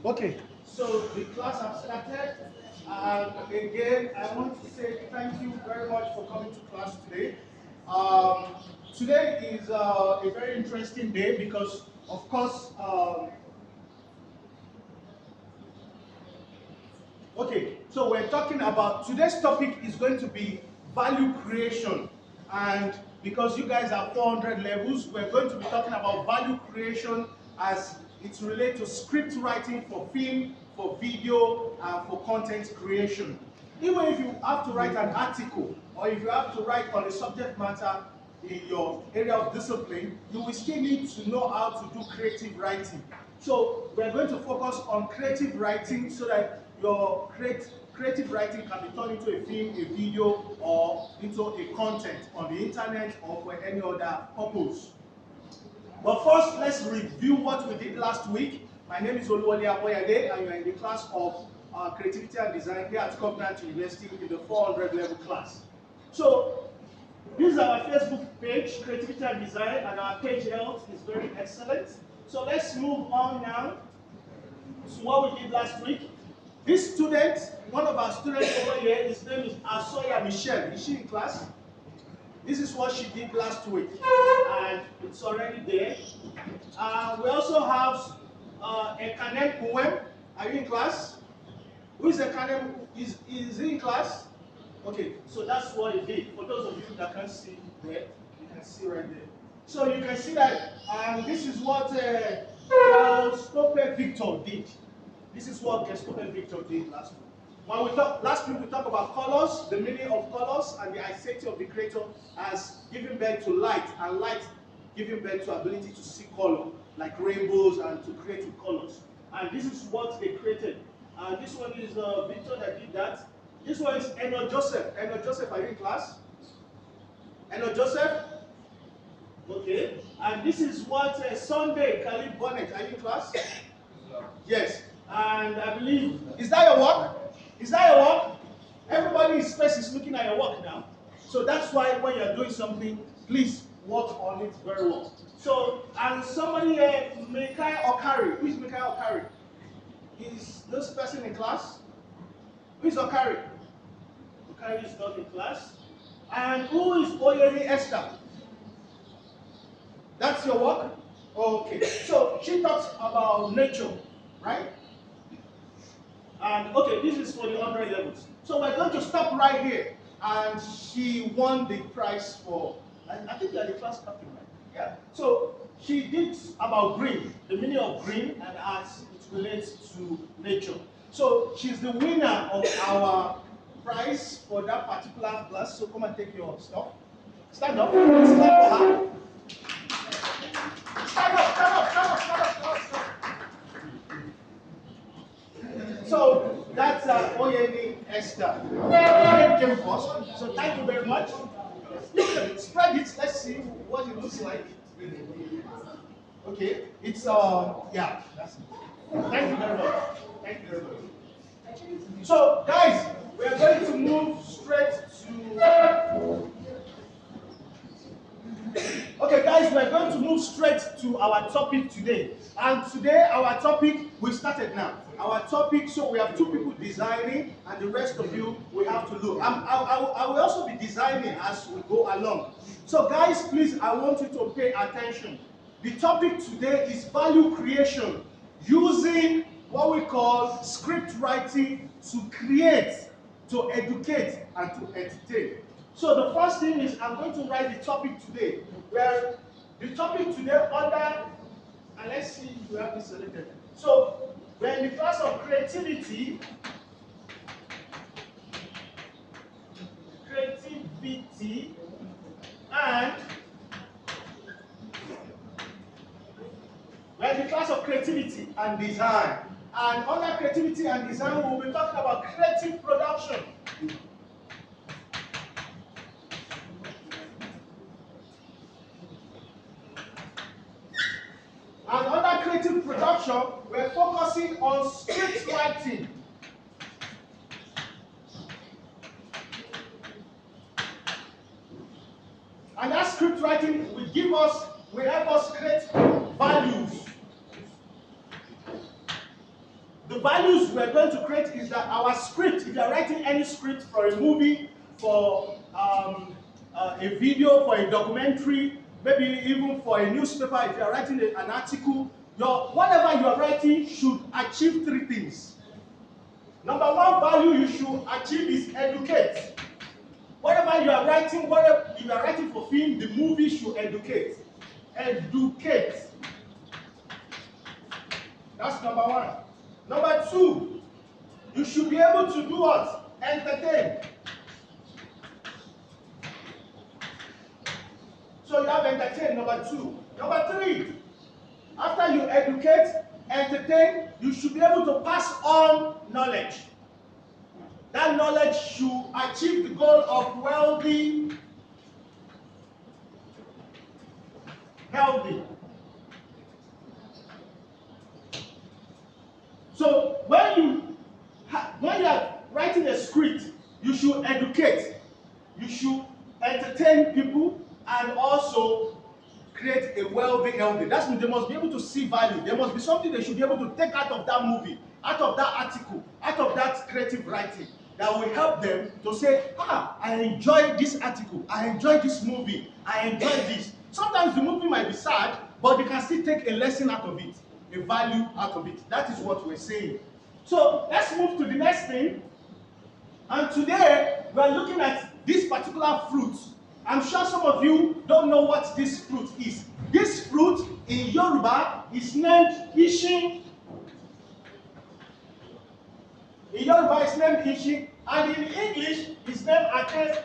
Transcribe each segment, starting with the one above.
Okay, so the class has started. And again, I want to say thank you very much for coming to class today. Um, Today is a very interesting day because, of course, okay, so we're talking about today's topic is going to be value creation. And because you guys are 400 levels, we're going to be talking about value creation as it's related to script writing for film, for video, and for content creation. Even if you have to write an article or if you have to write on a subject matter in your area of discipline, you will still need to know how to do creative writing. So we're going to focus on creative writing so that your creative writing can be turned into a film, a video, or into a content on the internet or for any other purpose. But first, let's review what we did last week. My name is Oluwole Aboyade, and you're in the class of Creativity and Design here at Covenant University in the 400 level class. So, this is our Facebook page, Creativity and Design, and our page health is very excellent. So let's move on now to what we did last week. This student, one of our students over here, his name is Asoya Michelle. Is she in class? This is what she did last week, and it's already there. We also have Ekanem Uwem. Are you in class? Who is Ekanem? Is he in class? Okay, so that's what he did. For those of you that can't see there, you can see right there. So you can see that this is what Gestope Victor did. This is what Gestope Victor did last week. When we last week we talked about colors, the meaning of colors, and the aesthetic of the creator as giving birth to light, and light giving birth to ability to see color, like rainbows and to create with colors. And this is what they created. This one is Victor that did that. This one is Eno Joseph. Eno Joseph, are you in class? Eno Joseph? Okay. And this is what Sunday Khalid Bonnet. Are you in class? Yes. And I believe, is that your work? Is that your work? Everybody's face is looking at your work now. So that's why when you're doing something, please work on it very well. So, and somebody here, Mekai Okari. Who is Mekai Okari? Is this person in class? Who is Okari? Okari is not in class. And who is Oyemi Esther? That's your work? Okay. So she talks about nature, right? And okay, this is for the 100 levels. So we're going to stop right here. And she won the prize for, I think you're the class captain, right? Yeah. So she did about green, the meaning of green, and as it relates to nature. So she's the winner of our prize for that particular class. So come and take your stuff. Stand up. Stand for her. Stand up, stand up, stand up, stand up, stand up, stand up. So that's Oyeni Esther. Oyeni came first. So thank you very much. You can spread it. Let's see what it looks like. Okay, it's yeah. That's it. Thank you very much. Thank you very much. So guys, we are going to move straight to. Okay, guys, we're going to move straight to our topic today. And today, our topic, we started now. Our topic, so we have two people designing, and the rest of you, we have to look. I will also be designing as we go along. So, guys, please, I want you to pay attention. The topic today is value creation, using what we call script writing to create, to educate, and to entertain. So the first thing is I'm going to write the topic today. Where the topic today under, and let's see if we have this selected. So we're in the class of creativity, and we're in the class of creativity and design. And under creativity and design, we'll be talking about creative production. And under creative production, we're focusing on script writing. And that script writing will help us create values. The values we're going to create is that our script, if you're writing any script for a movie, for a video, for a documentary, maybe even for a newspaper, if you're writing an article, whatever you're writing should achieve three things. Number one value you should achieve is educate. Whatever you are writing, whatever you are writing for film, the movie should educate. Educate. That's number one. Number two, you should be able to do what? Entertain. So you have entertain, number two. Number three, after you educate, entertain, you should be able to pass on knowledge. That knowledge should achieve the goal of wealthy, healthy. So when you are writing a script, you should educate, you should entertain people, and also create a wealthy, healthy. That's means they must be able to see value. There must be something they should be able to take out of that movie, out of that article, out of that creative writing that will help them to say, I enjoy this article, I enjoy this movie, I enjoy this. Sometimes the movie might be sad, but they can still take a lesson out of it, a value out of it. That is what we're saying. So let's move to the next thing. And today we're looking at this particular fruit. I'm sure some of you don't know what this fruit is. This fruit in Yoruba is named Ishin. In Yoruba it's named Ishin, and in English it's named Ake.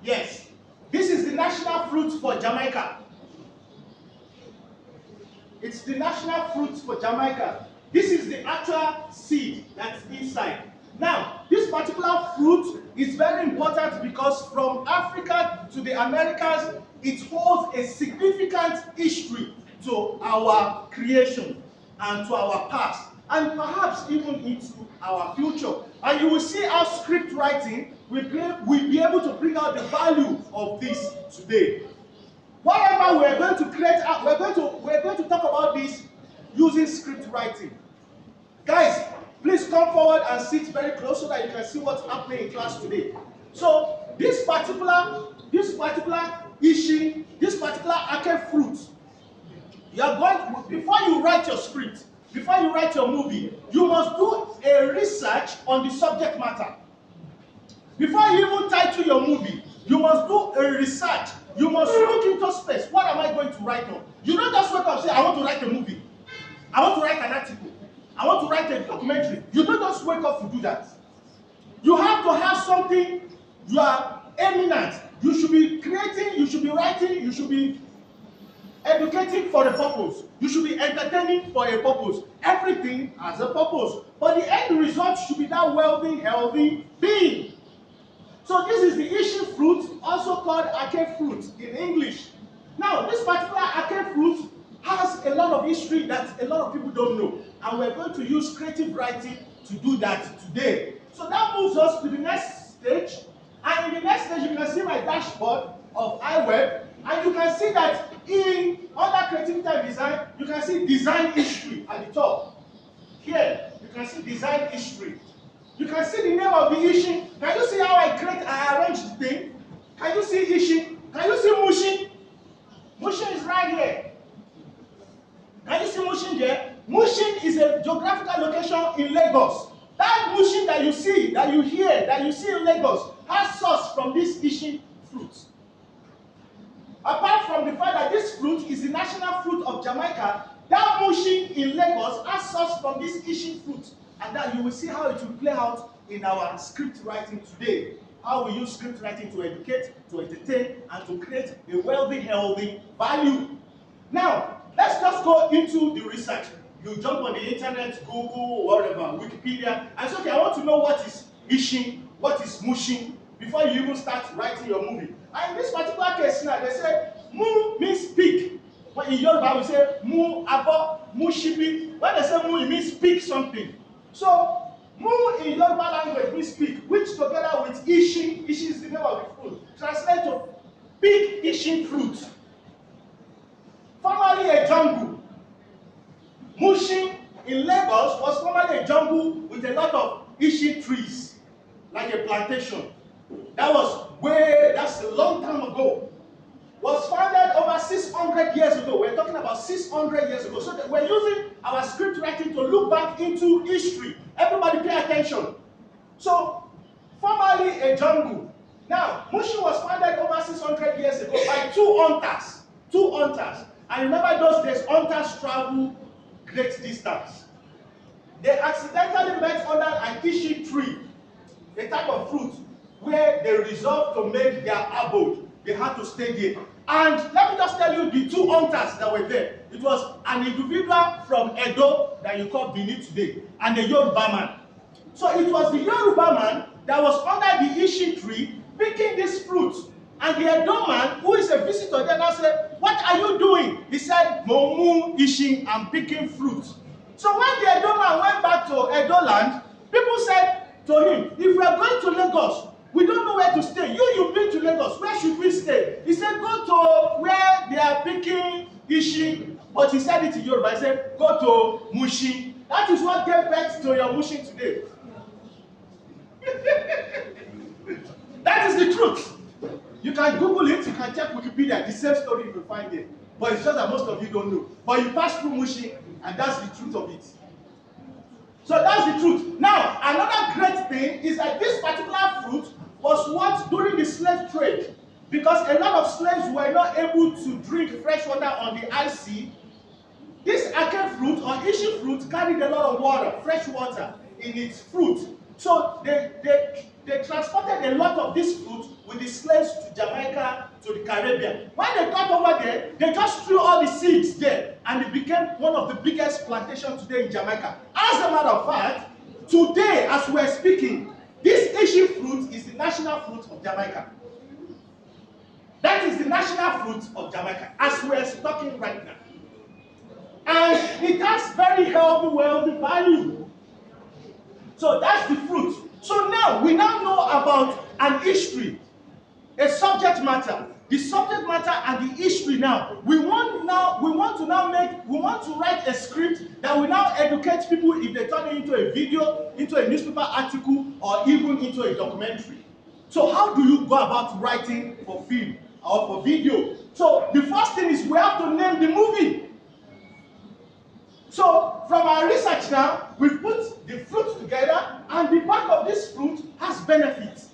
Yes, this is the national fruit for Jamaica. It's the national fruit for Jamaica. This is the actual seed that's inside. Now, this particular fruit is very important because from Africa to the Americas, it holds a significant history to our creation and to our past, and perhaps even into our future. And you will see how script writing will be able to bring out the value of this today. Whatever we're going to create, we're going to talk about this using script writing. Guys, please come forward and sit very close so that you can see what's happening in class today. So this particular issue, this particular ake fruit, you are going, before you write your script, before you write your movie, you must do a research on the subject matter. Before you even title your movie, you must do a research. You must look into space. What am I going to write on? You don't just wake up and say, I want to write a movie. I want to write an article. I want to write a documentary. You don't just wake up to do that. You have to have something you are aiming at. You should be creating, you should be writing, you should be educating for a purpose. You should be entertaining for a purpose. Everything has a purpose. But the end result should be that wealthy, healthy being. So this is the issue fruit, also called ake fruit in English. Now, this particular ake fruit has a lot of history that a lot of people don't know. And we're going to use creative writing to do that today. So that moves us to the next stage. And in the next stage, you can see my dashboard of iWeb. And you can see that under creativity and design, you can see design history at the top. Here, you can see design history. You can see the name of the issue. Can you see how I arrange the thing? Can you see issue? Can you see Mushin? Mushin is right here. Can you see Mushin there? Mushin is a geographical location in Lagos. That Mushin that you see, that you hear, that you see in Lagos has source from this issue fruit. Apart from the fact that this fruit is the national fruit of Jamaica, that Mushin in Lagos has source from this issue fruit. And that you will see how it will play out in our script writing today. How we use script writing to educate, to entertain, and to create a wealthy, healthy value. Now, let's just go into the research. You jump on the internet, Google, whatever, Wikipedia, and say, okay, I want to know what is ishin, what is mushin, before you even start writing your movie. And in this particular case now, they say, mu means speak. When in Yoruba, we say, mu abo, mu shibi. When they say mu, it means speak something. So, mu in Yoruba language means speak, which together with ishin, ishin is the name of the fruit, translate to big ishin fruit. Formerly a jungle. Mushin in Lagos was formerly a jungle with a lot of ishi trees, like a plantation. That's a long time ago. Was founded over 600 years ago. We're talking about 600 years ago. So we're using our script writing to look back into history. Everybody pay attention. So, formerly a jungle. Now, Mushin was founded over 600 years ago by two hunters. Two hunters. And remember those days, hunters travel great distance. They accidentally met under an ishi tree, a type of fruit, where they resolved to make their abode. They had to stay there. And let me just tell you the two hunters that were there. It was an individual from Edo that you call Benin today, and a Yoruba man. So it was the Yoruba man that was under the ishi tree picking this fruit. And the Edo man, who is a visitor there, now said, "What are you doing?" He said, "Momu ishi, I'm picking fruit." So when the Edo man went back to Edo land, people said to him, "If we are going to Lagos, we don't know where to stay. You've been to Lagos. Where should we stay?" He said, "Go to where they are picking ishi." But he said it in Yoruba. He said, "Go to Mushin." That is what gave birth to your Mushin today. That is the truth. You can Google it. You can check Wikipedia. The same story you will find there. But it's just that most of you don't know. But you pass through Mushin, and that's the truth of it. So that's the truth. Now, another great thing is that this particular fruit was what during the slave trade, because a lot of slaves were not able to drink fresh water on the high sea. This ake fruit or ishi fruit carried a lot of water, fresh water in its fruit. So they transported a lot of this fruit with the slaves to Jamaica, to the Caribbean. When they got over there, they just threw all the seeds there, and it became one of the biggest plantations today in Jamaica. As a matter of fact, today, as we're speaking, this ishi fruit is the national fruit of Jamaica. That is the national fruit of Jamaica, as we're talking right now. And it has very healthy, wealthy value. So that's the fruit. So now, we now know about an history, a subject matter. The subject matter and the history now. We want to write a script that will now educate people if they turn it into a video, into a newspaper article, or even into a documentary. So how do you go about writing for film or for video? So the first thing is we have to name the movie. So from our research now, we put the fruit together, and the back of this fruit has benefits.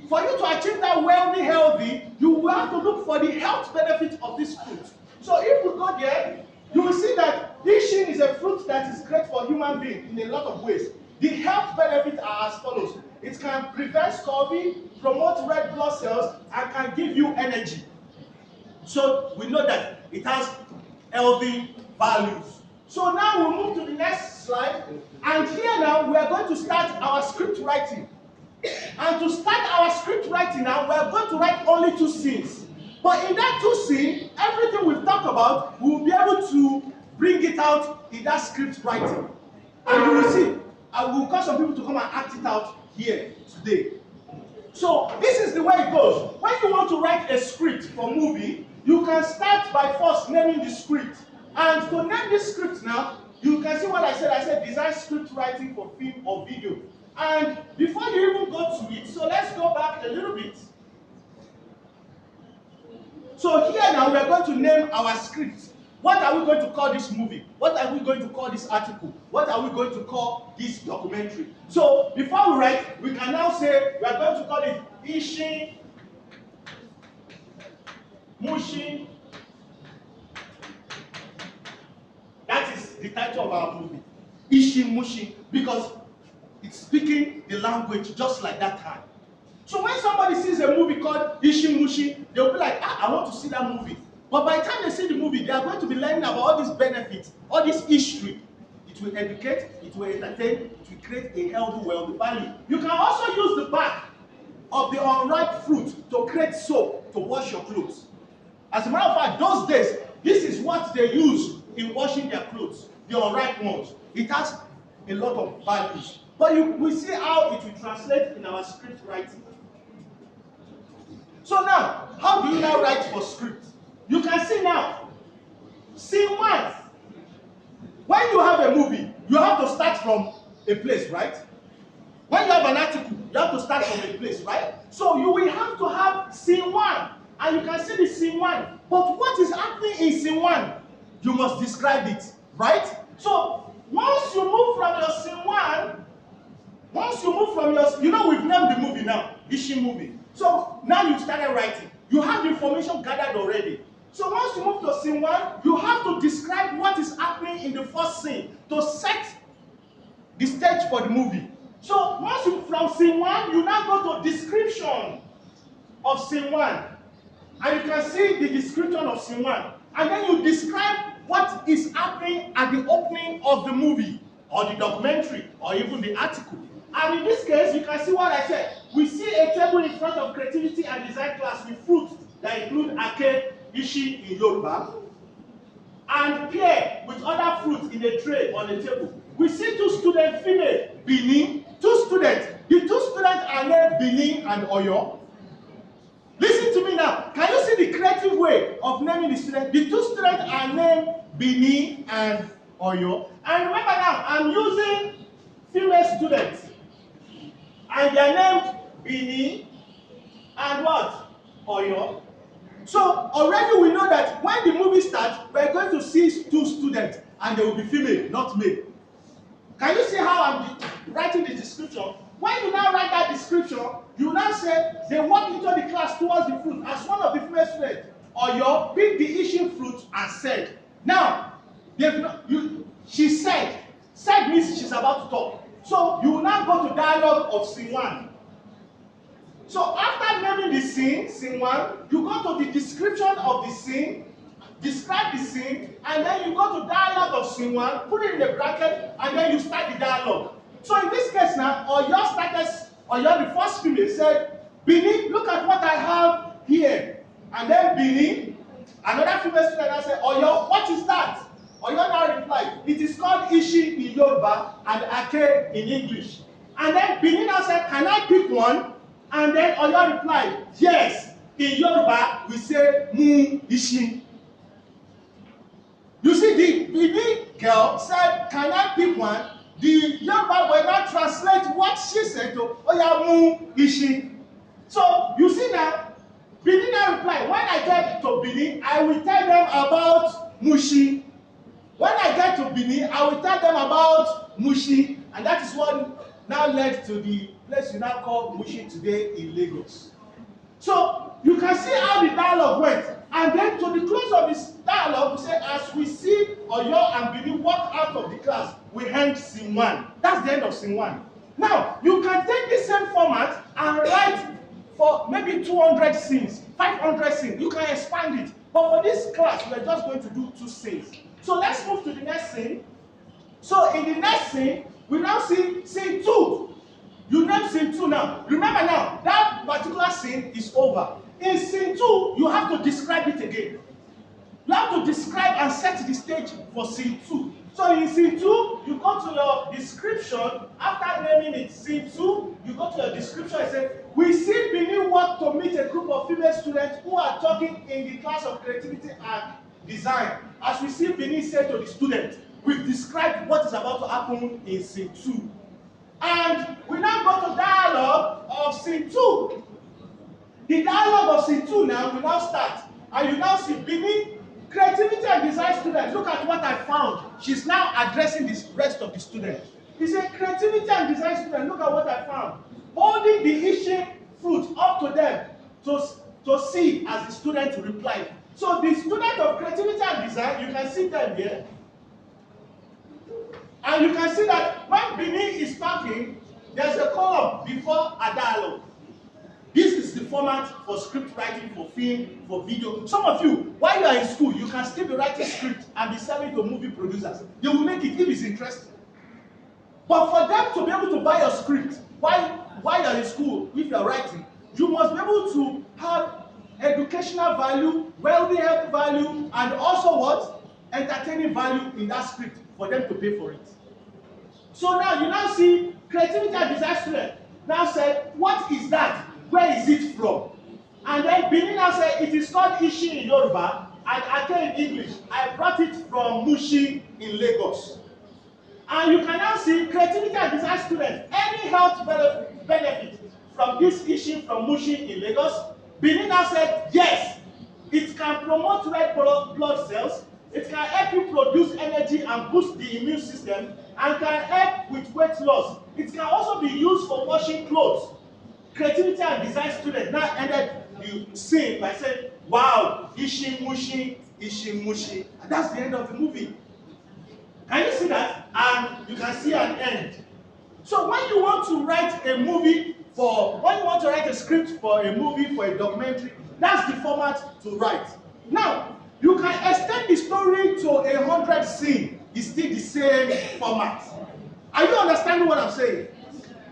For you to achieve that wealthy, healthy, you will have to look for the health benefits of this fruit. So if we go there, you will see that ishin is a fruit that is great for human beings in a lot of ways. The health benefits are as follows. It can prevent scurvy, promote red blood cells, and can give you energy. So we know that it has healthy values. So now we'll move to the next slide. And here now, we are going to start our script writing. And to start our script writing now, we are going to write only two scenes. But in that two scenes, everything we've talked about, we will be able to bring it out in that script writing. And you will see, I will call some people to come and act it out here today. So this is the way it goes. When you want to write a script for movie, you can start by first naming the script. And to name this script now, you can see what I said. I said design script writing for film or video. And before you even go to it, so let's go back a little bit. So here now we are going to name our script. What are we going to call this movie? What are we going to call this article? What are we going to call this documentary? So before we write, we can now say we are going to call it Ishin, Mushin. That is the title of our movie. Ishin, Mushin, because it's speaking the language just like that time. So when somebody sees a movie called Ishin Mushin, they'll be like, I want to see that movie. But by the time they see the movie, they are going to be learning about all these benefits, all this history. It will educate, it will entertain, it will create a healthy, wealthy value. You can also use the back of the unripe fruit to create soap to wash your clothes. As a matter of fact, those days, this is what they use in washing their clothes, the unripe ones. It has a lot of values. But we see how it will translate in our script writing. So now, how do you now write for script? You can see now, scene 1. When when you have a movie, you have to start from a place, right? When you have an article, you have to start from a place, right? So you will have to have scene 1, and you can see the scene 1. But what is happening in scene 1? You must describe it, right? So once you move from your scene 1, you know we've named the movie now, Ishi movie. So now you've started writing. You have the information gathered already. So once you move to scene 1, you have to describe what is happening in the first scene to set the stage for the movie. So once you from scene 1, you now go to description of scene 1. And you can see the description of scene 1. And then you describe what is happening at the opening of the movie, or the documentary, or even the article. And in this case, you can see what I said. We see a table in front of creativity and design class with fruits that include ake, ishi in Yoruba, and pear with other fruits in a tray on a table. We see 2 students, female, Bini, 2 students. The 2 students are named Bini and Oyo. Listen to me now. Can you see the creative way of naming the students? The 2 students are named Bini and Oyo. And remember now, I'm using female students. And they are named Bini and what? Oyo. So already we know that when the movie starts, we're going to see 2 students, and they will be female, not male. Can you see how I'm writing the description? When you now write that description, you now say they walk into the class towards the fruit as one of the female students. Oyo picked the issue fruit and said. Now, she said. Said means she's about to talk. So you will now go to dialogue of scene 1. So after naming the scene 1, you go to the description of the scene, describe the scene, and then you go to dialogue of scene 1, put it in the bracket, and then you start the dialogue. So in this case now, Oyo, the first female, said, Bini, look at what I have here. And then Bini, another female student, said, Oyo, what is that? Oyo now replied, it is called Ishi in Yoruba and Ake in English. And then Bini now said, can I pick one? And then Oyo replied, yes. In Yoruba, we say Mu Ishi. You see, the Bini girl said, can I pick one? The Yoruba will not translate what she said to Oya Mu Ishi. So you see now, Bini now replied, when I get to Bini, I will tell them about Mushi. When I get to Bini, I will tell them about Mushi. And that is what now led to the place you now call Mushi today in Lagos. So you can see how the dialogue went. And then to the close of this dialogue, we say, as we see Oyo and Bini walk out of the class, we end scene 1. That's the end of scene 1. Now, you can take the same format and write for maybe 200 scenes, 500 scenes. You can expand it. But for this class, we're just going to do 2 scenes. So let's move to the next scene. So in the next scene, we now see scene 2. You name scene 2 now. Remember now, that particular scene is over. In scene 2, you have to describe it again. You have to describe and set the stage for scene 2. So in scene 2, you go to your description. After naming it scene 2, you go to your description and say, we see Bini walk to meet a group of female students who are talking in the class of creativity and design. As we see Bini say to the student, we've described what is about to happen in scene 2. And we now go to dialogue of scene 2. The dialogue of scene 2 now will now start. And you now see Bini, creativity and design student, look at what I found. She's now addressing the rest of the students. He said, creativity and design student, look at what I found. Holding the issue fruit up to them to see as the student replied. So the student of creativity and design, you can see them here. And you can see that when Bini is talking, there's a column before a dialogue. This is the format for script writing, for film, for video. Some of you, while you are in school, you can still be writing script and be selling to movie producers. They will make it if it's interesting. But for them to be able to buy your script while you are in school, if you are writing, you must be able to have educational value, wealthy health value, and also what? Entertaining value in that script for them to pay for it. So now you now see creativity and design student now said, what is that? Where is it from? And then Bini now said, it is called Ishi in Yoruba and Ake in English. I brought it from Mushi in Lagos. And you can now see creativity and design students, any health benefit from this issue from Mushin in Lagos. Benin now said, yes, it can promote red blood cells, it can help you produce energy and boost the immune system, and can help with weight loss. It can also be used for washing clothes. Creativity and design students now ended the scene by saying, wow, Ishi Mushi, Ishi Mushi. And that's the end of the movie. Can you see that? And you can see an end. So when you want to write a movie when you want to write a script for a movie, for a documentary, that's the format to write. Now, you can extend the story to 100 scenes. It's still the same format. Are you understanding what I'm saying?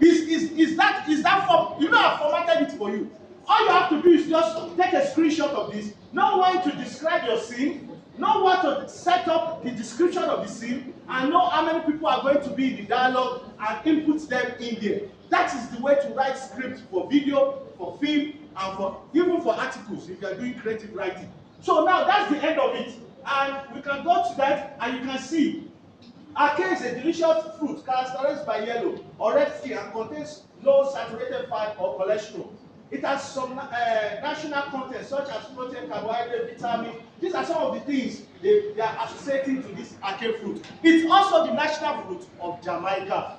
Is that form? You know, I formatted it for you. All you have to do is just take a screenshot of this, know when to describe your scene, know what to set up the description of the scene, and know how many people are going to be in the dialogue and input them in there. That is the way to write script for video, for film, and even for articles if you are doing creative writing. So now that's the end of it. And we can go to that and you can see Ake is a delicious fruit characterized by yellow or red skin and contains low saturated fat or cholesterol. It has some national content such as protein, carbohydrate, vitamin. These are some of the things they are associating to this Ake fruit. It's also the national fruit of Jamaica.